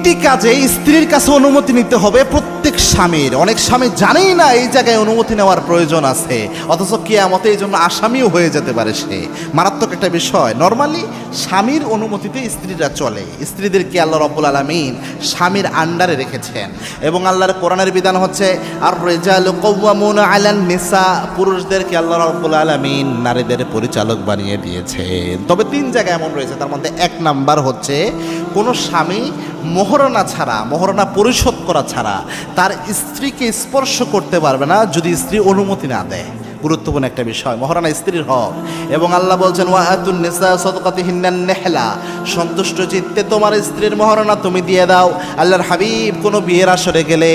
তিনটি কাজে স্ত্রীর কাছে অনুমতি নিতে হবে প্রত্যেক স্বামীর। অনেক স্বামী জানেই না এই জায়গায় অনুমতি নেওয়ার প্রয়োজন আছে, অথচ কিয়ামতে এই জন্য আসামিও হয়ে যেতে পারে সে। মারাত্মক একটা বিষয়। নর্মালি স্বামীর অনুমতিতে স্ত্রীরা চলে। স্ত্রীদেরকে আল্লাহ রাব্বুল আলামিন স্বামীর আন্ডারে রেখেছেন এবং আল্লাহর কোরআনের বিধান হচ্ছে আর রিজালু কাওয়ামুনা আলান নিসা, পুরুষদেরকে আল্লাহ রাব্বুল আলামিন নারীদের পরিচালক বানিয়ে দিয়েছেন। তবে তিন জায়গায় এমন রয়েছে, তার মধ্যে এক নাম্বার হচ্ছে কোনো স্বামী মোহরানা ছাড়া, মোহরানা পরিশোধ করা ছাড়া তার স্ত্রীকে স্পর্শ করতে পারবে না যদি স্ত্রী অনুমতি না দেয়। গুরুত্বপূর্ণ একটা বিষয়, মোহরানা স্ত্রীর হক। এবং আল্লাহ বলছেন ওয়া আতুন নিসা সাদকাতিহিন্নান নেহলা, সন্তুষ্ট চিত্তে তোমার স্ত্রীর মোহরানা তুমি দিয়ে দাও। আল্লাহর হাবিব কোনো বিয়ের আসরে গেলে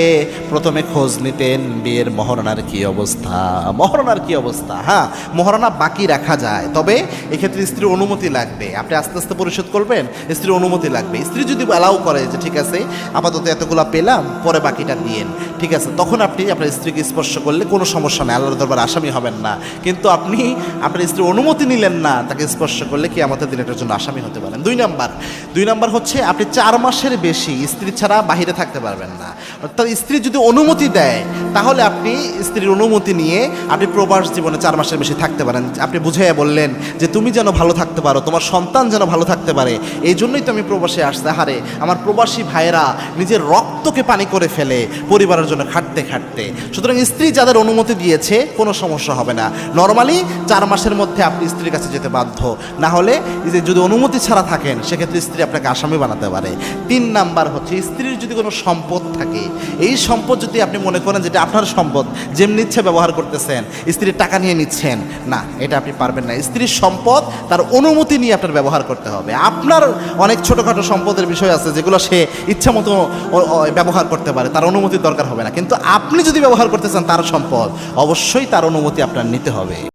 প্রথমে খোঁজ নিতেন বিয়ের মোহরানার কি অবস্থা, মোহরানার কি অবস্থা। হ্যাঁ, মোহরানা বাকি রাখা যায়, তবে এক্ষেত্রে স্ত্রীর অনুমতি লাগবে। আপনি আস্তে আস্তে পরিশোধ করবেন, স্ত্রীর অনুমতি লাগবে। স্ত্রী যদি অ্যালাউ করে যে ঠিক আছে আপাতত এতগুলা পেলাম, পরে বাকিটা দিয়েন, ঠিক আছে, তখন আপনি আপনার স্ত্রীকে স্পর্শ করলে কোনো সমস্যা নেই, আল্লাহর দরবারে আসামি হবেন না। কিন্তু আপনি আপনার স্ত্রীর অনুমতি নিলেন না, তাকে স্পর্শ করলে কি আমাদের দিন এটার জন্য আসামি হতে পারেন। দুই নাম্বার হচ্ছে আপনি 4 মাসের বেশি স্ত্রী ছাড়া বাহিরে থাকতে পারবেন না। অর্থাৎ স্ত্রী যদি অনুমতি দেয় তাহলে আপনি স্ত্রীর অনুমতি নিয়ে আপনি প্রবাস জীবনে 4 মাসের বেশি থাকতে পারেন। আপনি বুঝাইয়া বললেন যে তুমি যেন ভালো থাকতে পারো, তোমার সন্তান যেন ভালো থাকতে পারে, এই জন্যই তো আমি প্রবাসে আসতে। হারে আমার প্রবাসী ভাইয়েরা নিজের রক্তকে পানি করে ফেলে পরিবারের জন্য খাটতে খাটতে। সুতরাং স্ত্রী যাদের অনুমতি দিয়েছে কোনো সমস্যা হবে না। নর্মালি 4 মাসের মধ্যে আপনি স্ত্রীর কাছে যেতে বাধ্য, না হলে যদি অনুমতি ছাড়া থাকেন সেক্ষেত্রে স্ত্রী আপনাকে আসামি বানাতে পারে। 3 নাম্বার হচ্ছে স্ত্রীর যদি কোনো সম্পদ থাকে, এই সম্পদ যদি আপনি মনে করেন যেটা আপনার সম্পদ, যেমনি ইচ্ছে ব্যবহার করতেছেন, স্ত্রীর টাকা নিয়ে নিচ্ছেন, না, এটা আপনি পারবেন না। স্ত্রীর সম্পদ তার অনুমতি নিয়ে আপনার ব্যবহার করতে হবে। আপনার অনেক ছোটোখাটো সম্পদের বিষয় আছে যেগুলো সে ইচ্ছা মতো ব্যবহার করতে পারে, তার অনুমতির দরকার হবে না। কিন্তু আপনি যদি ব্যবহার করতে চান তার সম্পদ, অবশ্যই তার অনুমতি আপনার নিতে হবে।